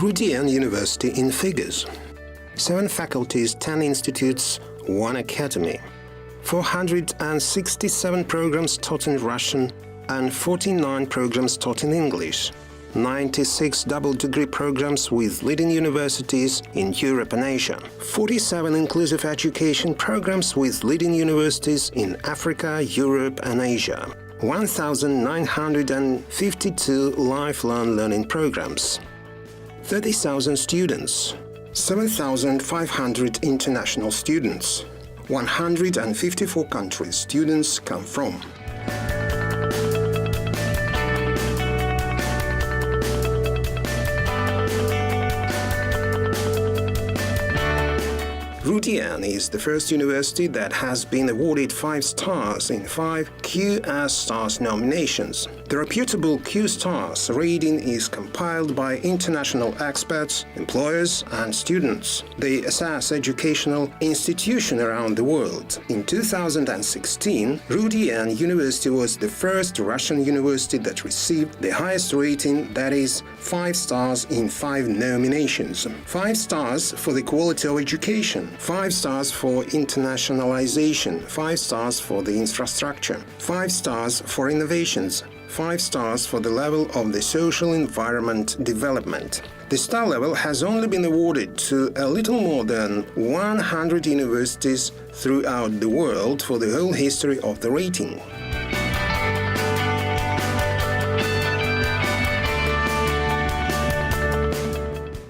RUDN University in figures: 7 faculties, 10 institutes, 1 academy, 467 programs taught in Russian and 49 programs taught in English, 96 double-degree programs with leading universities in Europe and Asia, 47 inclusive education programs with leading universities in Africa, Europe and Asia, 1,952 lifelong learning programs, 30,000 students, 7,500 international students, 154 countries students come from. RUDN is the first university that has been awarded 5 stars in 5 QS Stars nominations. The reputable Q Stars rating is compiled by international experts, employers and students. They assess educational institutions around the world. In 2016, RUDN University was the first Russian university that received the highest rating, that is, 5 stars in 5 nominations. 5 stars for the quality of education, 5 stars for internationalization, 5 stars for the infrastructure, 5 stars for innovations, 5 stars for the level of the social environment development. The star level has only been awarded to a little more than 100 universities throughout the world for the whole history of the rating.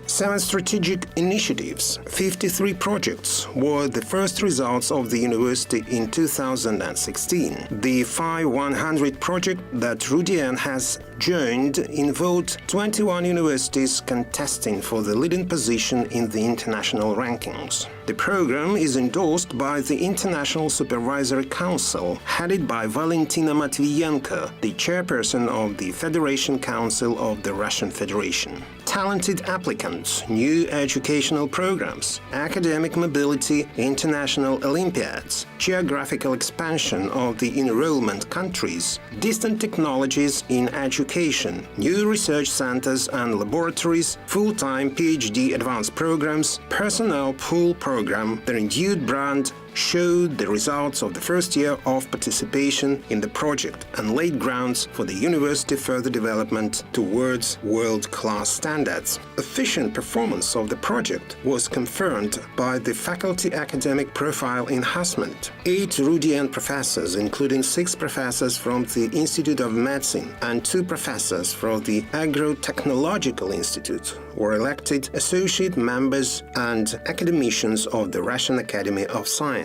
7 strategic initiatives, 53 projects were the first results of the university in 2016. The 5-100 project that RUDN has joined involved 21 universities contesting for the leading position in the international rankings. The program is endorsed by the International Supervisory Council, headed by Valentini, the chairperson of the Federation Council of the Russian Federation. Talented applicants, new educational programs, academic mobility, international Olympiads, geographical expansion of the enrollment countries, distant technologies in education, new research centers and laboratories, full-time PhD advanced programs, personnel pool program, the renewed brand showed the results of the first year of participation in the project and laid grounds for the university further development towards world-class standards. Efficient performance of the project was confirmed by the faculty academic profile enhancement. 8 RUDN professors, including 6 professors from the Institute of Medicine and 2 professors from the Agro-Technological Institute, were elected associate members and academicians of the Russian Academy of Science.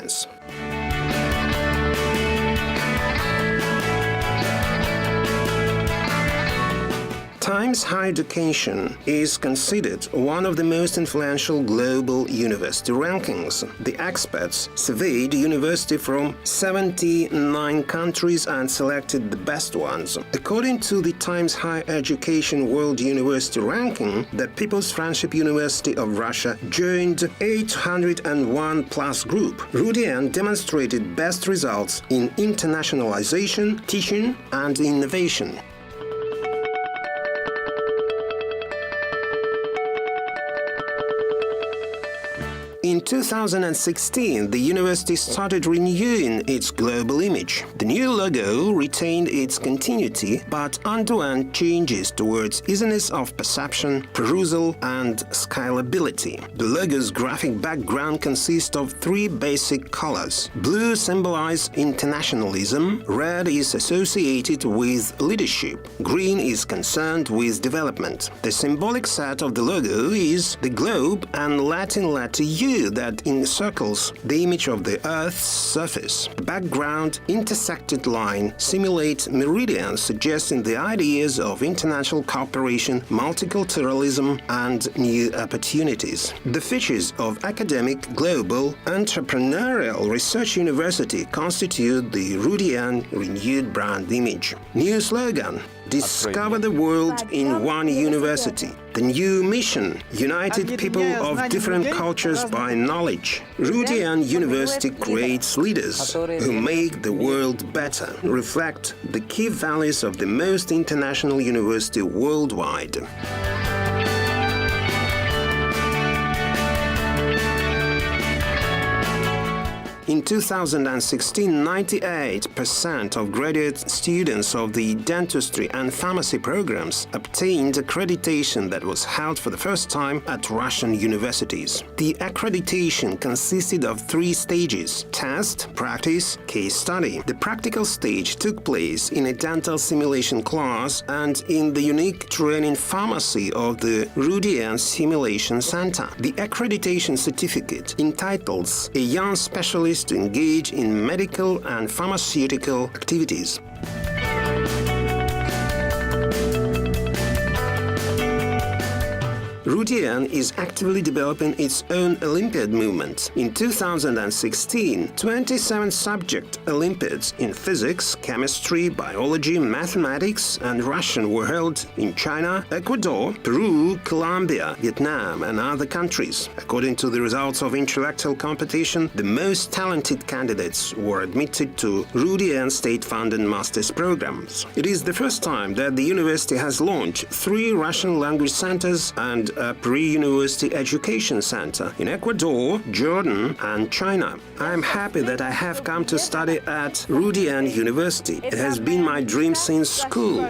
Times Higher Education is considered one of the most influential global university rankings. The experts surveyed universities from 79 countries and selected the best ones. According to the Times Higher Education World University Ranking, the People's Friendship University of Russia joined 801+ group. RUDN demonstrated best results in internationalization, teaching and innovation. In 2016, the university started renewing its global image. The new logo retained its continuity but underwent changes towards easiness of perception, perusal, and scalability. The logo's graphic background consists of 3 basic colors. Blue symbolizes internationalism, red is associated with leadership, green is concerned with development. The symbolic set of the logo is the globe and Latin letter U that encircles the image of the Earth's surface. The background intersected line simulates meridians suggesting the ideas of international cooperation, multiculturalism, and new opportunities. The features of academic, global, entrepreneurial research university constitute the RUDN renewed brand image. New slogan: Discover the world in one university. The new mission: united people of different cultures by knowledge. RUDN University creates leaders who make the world better, reflect the key values of the most international university worldwide. In 2016, 98% of graduate students of the dentistry and pharmacy programs obtained accreditation that was held for the first time at Russian universities. The accreditation consisted of 3 stages: test, practice, case study. The practical stage took place in a dental simulation class and in the unique training pharmacy of the RUDN Simulation Center. The accreditation certificate entitles a young specialist to engage in medical and pharmaceutical activities. RUDN is actively developing its own Olympiad movement. In 2016, 27 subject Olympiads in physics, chemistry, biology, mathematics, and Russian were held in China, Ecuador, Peru, Colombia, Vietnam, and other countries. According to the results of intellectual competition, the most talented candidates were admitted to RUDN state-funded master's programs. It is the first time that the university has launched 3 Russian language centers and a pre-university education center in Ecuador, Jordan, and China. I am happy that I have come to study at RUDN University. It has been my dream since school.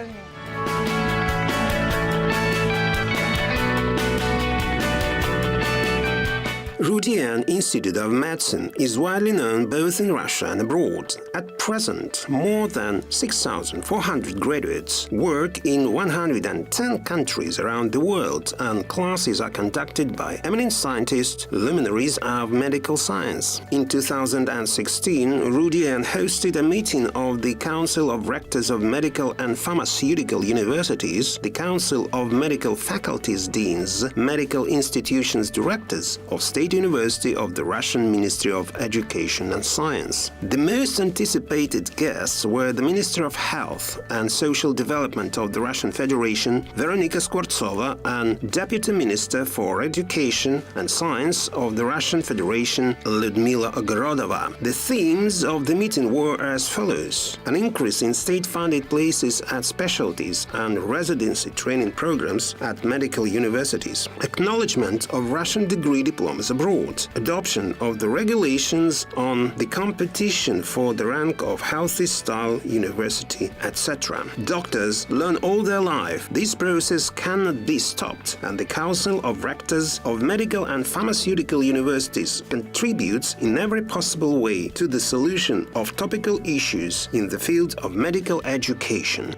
RUDN Institute of Medicine is widely known both in Russia and abroad. At present, more than 6,400 graduates work in 110 countries around the world, and classes are conducted by eminent scientists, luminaries of medical science. In 2016, RUDN hosted a meeting of the Council of Rectors of Medical and Pharmaceutical Universities, the Council of Medical Faculties Deans, Medical Institutions Directors of State University of the Russian Ministry of Education and Science. The most anticipated guests were the Minister of Health and Social Development of the Russian Federation, Veronika Skvortsova, and Deputy Minister for Education and Science of the Russian Federation, Lyudmila Ogorodova. The themes of the meeting were as follows: an increase in state-funded places at specialties and residency training programs at medical universities, acknowledgement of Russian degree diplomas abroad, adoption of the regulations on the competition for the rank of healthy style university, etc. Doctors learn all their life. This process cannot be stopped, and the Council of Rectors of Medical and Pharmaceutical Universities contributes in every possible way to the solution of topical issues in the field of medical education.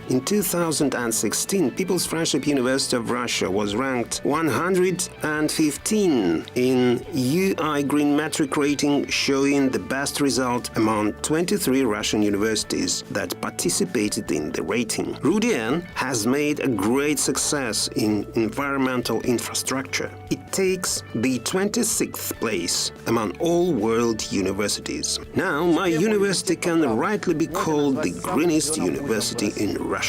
In 2016, People's Friendship University of Russia was ranked 115 in UI Green Metric rating, showing the best result among 23 Russian universities that participated in the rating. RUDN has made a great success in environmental infrastructure. It takes the 26th place among all world universities. Now, my university can rightly be called the greenest university in Russia.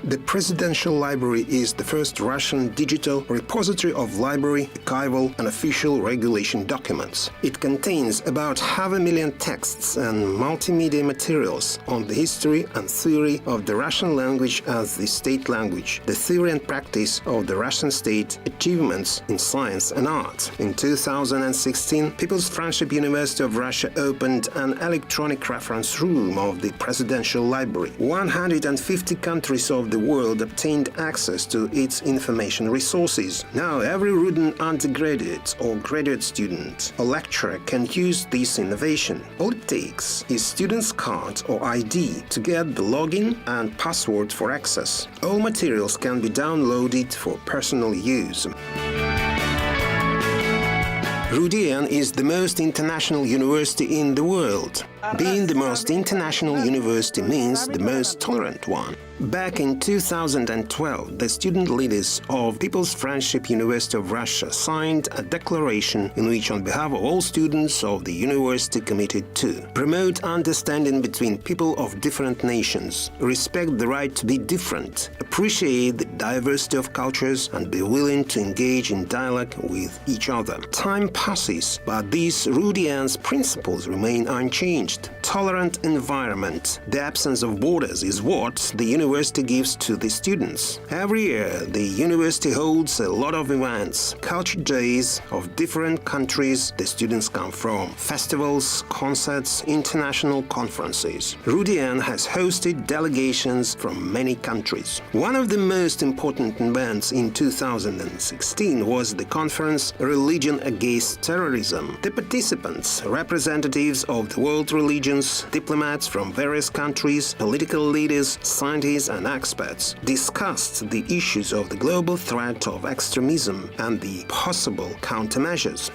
The Presidential Library is the first Russian digital repository of library, archival, and official regulation documents. It contains about 500,000 texts and multimedia materials on the history and theory of the Russian language as the state language, the theory and practice of the Russian state, achievements in science and art. In 2016, People's Friendship University of Russia opened an electronic reference room of the Presidential Library. 150 countries of the world obtained access to its information resources. Now every RUDN undergraduate or graduate student or lecturer can use this innovation. All it takes is student's card or ID to get the login and password for access. All materials can be downloaded for personal use. RUDN is the most international university in the world. Being the most international university means the most tolerant one. Back in 2012, the student leaders of People's Friendship University of Russia signed a declaration in which, on behalf of all students of the university, committed to promote understanding between people of different nations, respect the right to be different, appreciate the diversity of cultures, and be willing to engage in dialogue with each other. Time passes, but these RUDN's principles remain unchanged. enriched, tolerant environment. The absence of borders is what the university gives to the students. Every year, the university holds a lot of events, culture days of different countries the students come from, festivals, concerts, international conferences. RUDN has hosted delegations from many countries. One of the most important events in 2016 was the conference Religion Against Terrorism. The participants, representatives of the world religions, diplomats from various countries, political leaders, scientists and experts, discussed the issues of the global threat of extremism and the possible countermeasures.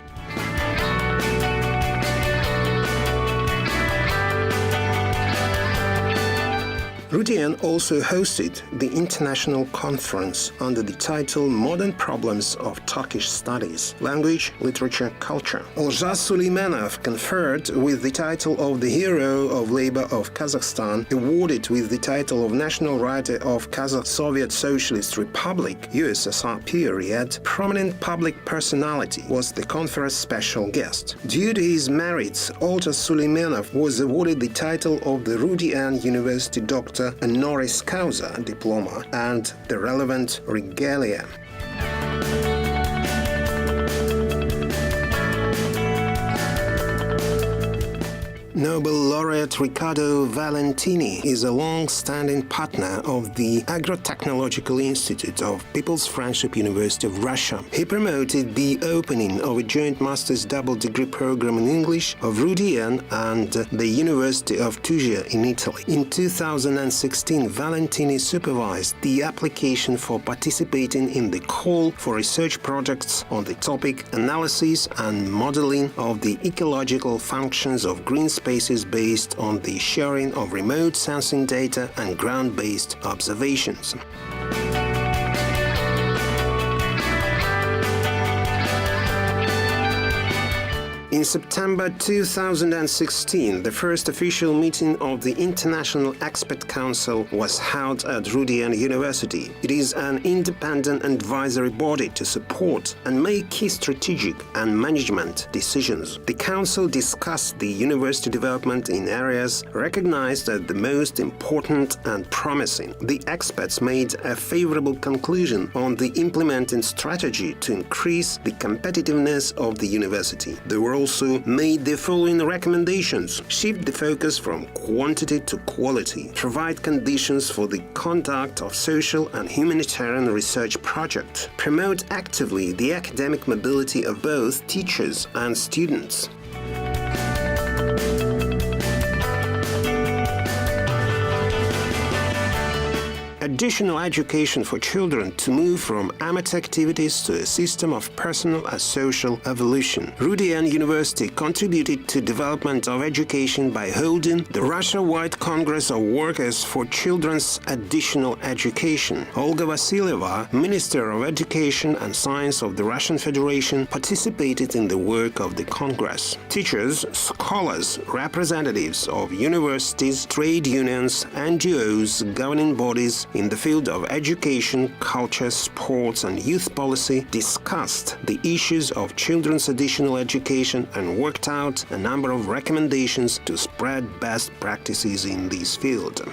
RUDN also hosted the international conference under the title Modern Problems of Turkish Studies, Language, Literature, Culture. Olja Suleymanov conferred with the title of the Hero of Labor of Kazakhstan, awarded with the title of National Writer of Kazakh Soviet Socialist Republic, USSR period, prominent public personality, was the conference special guest. Due to his merits, Olja Suleymanov was awarded the title of the RUDN University Doctor Honoris Causa diploma and the relevant regalia. Nobel laureate Ricardo Valentini is a long-standing partner of the Agro-Technological Institute of People's Friendship University of Russia. He promoted the opening of a joint master's double degree program in English of RUDN and the University of Tuzla in Italy. In 2016, Valentini supervised the application for participating in the call for research projects on the topic Analysis and Modeling of the Ecological Functions of Green Spaces based on the sharing of remote sensing data and ground-based observations. In September 2016, the first official meeting of the International Expert Council was held at RUDN University. It is an independent advisory body to support and make key strategic and management decisions. The council discussed the university development in areas recognized as the most important and promising. The experts made a favorable conclusion on the implementing strategy to increase the competitiveness of the university. They were also made the following recommendations: shift the focus from quantity to quality, provide conditions for the conduct of social and humanitarian research projects, promote actively the academic mobility of both teachers and students. Additional education for children to move from amateur activities to a system of personal and social evolution. RUDN University contributed to development of education by holding the Russia-wide Congress of Workers for Children's Additional Education. Olga Vasilyeva, Minister of Education and Science of the Russian Federation, participated in the work of the Congress. Teachers, scholars, representatives of universities, trade unions, NGOs, governing bodies in the field of education, culture, sports and youth policy discussed the issues of children's additional education and worked out a number of recommendations to spread best practices in this field.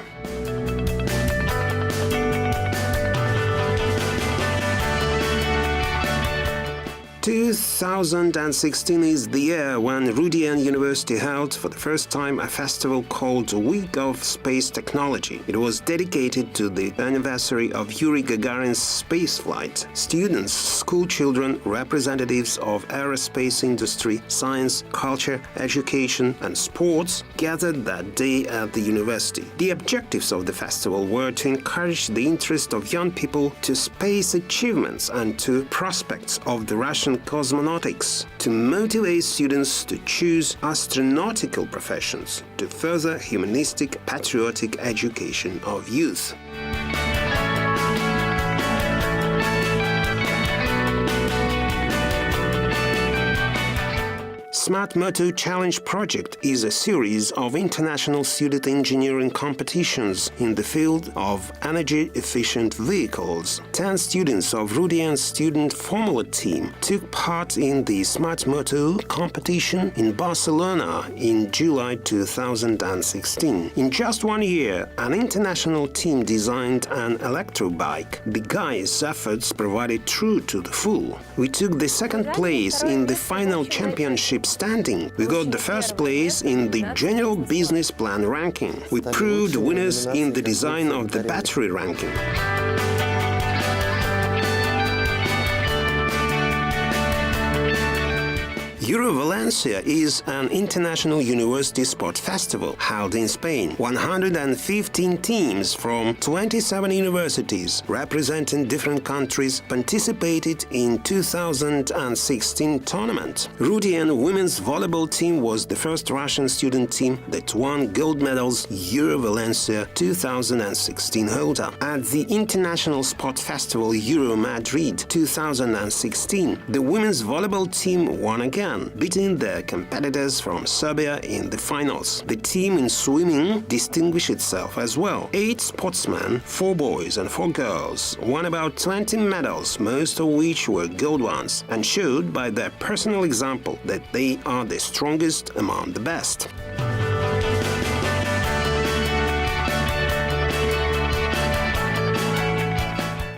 2016 is the year when RUDN University held for the first time a festival called Week of Space Technology. It was dedicated to the anniversary of Yuri Gagarin's spaceflight. Students, school children, representatives of aerospace industry, science, culture, education and sports gathered that day at the university. The objectives of the festival were to encourage the interest of young people to space achievements and to prospects of the Russian cosmonautics, to motivate students to choose astronautical professions, to further humanistic, patriotic education of youth. Smart Moto Challenge project is a series of international student engineering competitions in the field of energy-efficient vehicles. 10 students of RUDN student Formula team took part in the Smart Moto competition in Barcelona in July 2016. In just 1 year, an international team designed an electro bike. The guys' efforts provided true to the full. We took the second place in the final championship standing. We got the first place in the general business plan ranking. We proved winners in the design of the battery ranking. Valencia is an international university sport festival held in Spain. 115 teams from 27 universities representing different countries participated in 2016 tournament. RUDN women's volleyball team was the first Russian student team that won gold medals Valencia 2016 holder. At the International Sport Festival Euro Madrid 2016, the women's volleyball team won again, beating their competitors from Serbia in the finals. The team in swimming distinguished itself as well. 8 sportsmen, 4 boys and 4 girls, won about 20 medals, most of which were gold ones, and showed by their personal example that they are the strongest among the best.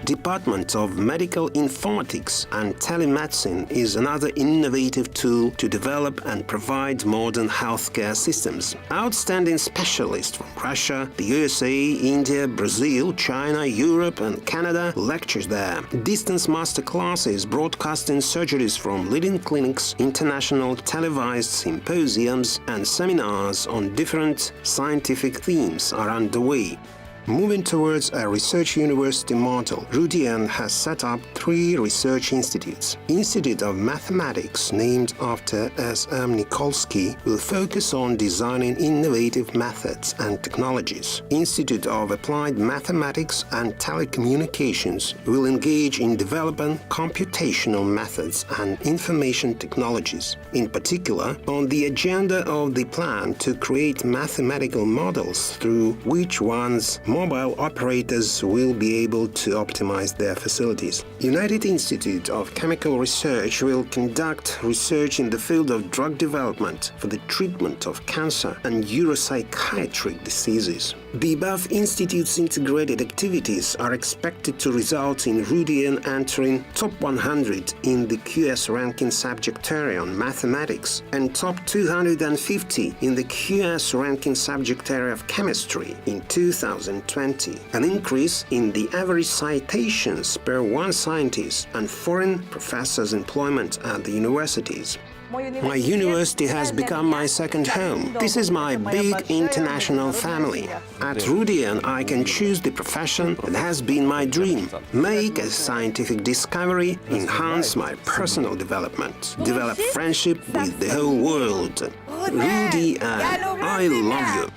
Department of Medical Informatics and Telemedicine is another innovative tool to develop and provide modern healthcare systems. Outstanding specialists from Russia, the USA, India, Brazil, China, Europe and Canada lecture there. Distance master classes broadcasting surgeries from leading clinics, international televised symposiums and seminars on different scientific themes are underway. Moving towards a research university model, RUDN has set up 3 research institutes. Institute of Mathematics, named after S.M. Nikolsky, will focus on designing innovative methods and technologies. Institute of Applied Mathematics and Telecommunications will engage in developing computational methods and information technologies. In particular, on the agenda of the plan to create mathematical models through which one's mobile operators will be able to optimize their facilities. United Institute of Chemical Research will conduct research in the field of drug development for the treatment of cancer and neuropsychiatric diseases. The above institutes' integrated activities are expected to result in RUDN entering top 100 in the QS ranking subject area on mathematics and top 250 in the QS ranking subject area of chemistry in 2020, an increase in the average citations per one scientist and foreign professors' employment at the universities. My university has become my second home. This is my big international family. At RUDN, I can choose the profession that has been my dream, make a scientific discovery, enhance my personal development, develop friendship with the whole world. RUDN, I love you.